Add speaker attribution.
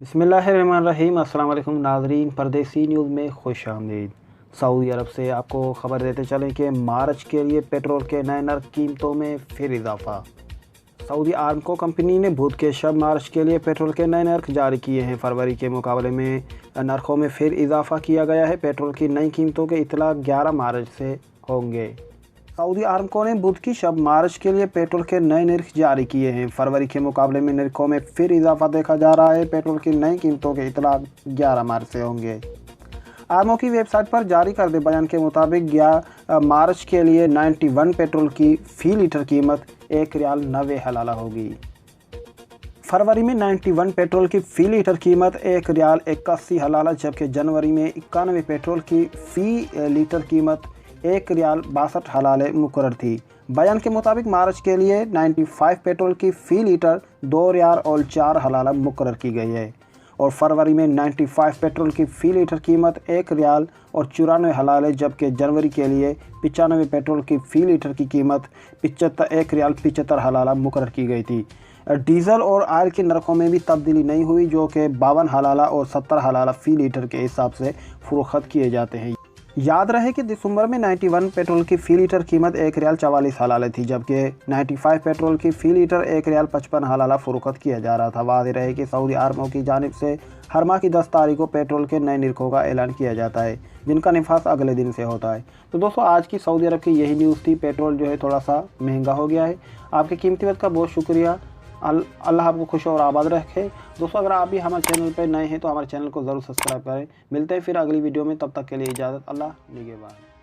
Speaker 1: बिस्मिल्लाहिर्रहमानिर्रहीम। अस्सलाम वालेकुम नाज़रीन, परदेसी न्यूज़ में खुश आमदीद। सऊदी अरब से आपको खबर देते चलें कि मार्च के लिए पेट्रोल के नए नर्क कीमतों में फिर इजाफा। सऊदी आरामको कंपनी ने बुध के शब मार्च के लिए पेट्रोल के नए नर्क जारी किए हैं। फरवरी के मुकाबले में नर्खों में फिर इजाफा किया गया है। पेट्रोल की नई कीमतों के इतला 11 मार्च से होंगे। सऊदी आरामको ने बुध की शब मार्च के लिए पेट्रोल के नए नर्ख जारी किए हैं। फरवरी के मुकाबले में नर्खों में फिर इजाफा देखा जा रहा है। पेट्रोल की नई कीमतों के इतला 11 मार्च से होंगे। आरमो की वेबसाइट पर जारी करदे बयान के मुताबिक 11 मार्च के लिए 91 पेट्रोल की फ़ी लीटर कीमत 1 रियाल 90 हलाला होगी। फरवरी में 91 पेट्रोल की फ़ी लीटर कीमत 1 रियाल 81 हलाला, जबकि जनवरी में 91 पेट्रोल की फ़ी लीटर कीमत 1 रियाल 62 हलाले मुकर्रर थी। बयान के मुताबिक मार्च के लिए 95 पेट्रोल की फ़ी लीटर 2 रियाल और 4 हलाला मुकर्रर की गई है और फरवरी में 95 पेट्रोल की फ़ी लीटर कीमत 1 रियाल और 94 हलाले, जबकि जनवरी के लिए 95 पेट्रोल की फ़ी लीटर की कीमत 1 रियाल 75 हलाला मुकर्रर की गई थी। डीज़ल और ऑयल के नरखों में भी तब्दीली नहीं हुई, जो कि 52 हलाला और 70 हलाला फ़ी लीटर के हिसाब से फ़रोख्त किए जाते हैं। याद रहे कि दिसंबर में 91 पेट्रोल की फ़ी लीटर कीमत 1 रियाल 44 हलाले थी, जबकि 95 पेट्रोल की फ़ी लीटर 1 रियाल 55 हलाला फ़रोख्त किया जा रहा था। वाज़ेह रहे कि सऊदी आरामको की जानिब से हर माह की 10 तारीख को पेट्रोल के नए निरखों का ऐलान किया जाता है, जिनका निफास अगले दिन से होता है। तो दोस्तों, आज की सऊदी अरब की यही न्यूज़ थी। पेट्रोल जो है थोड़ा सा महंगा हो गया है। आपके कीमती वक्त का बहुत शुक्रिया। अल्लाह आपको खुश और आबाद रखे। दोस्तों, अगर आप भी हमारे चैनल पर नए हैं तो हमारे चैनल को ज़रूर सब्सक्राइब करें। मिलते हैं फिर अगली वीडियो में, तब तक के लिए इजाज़त। अल्लाह निगहबान।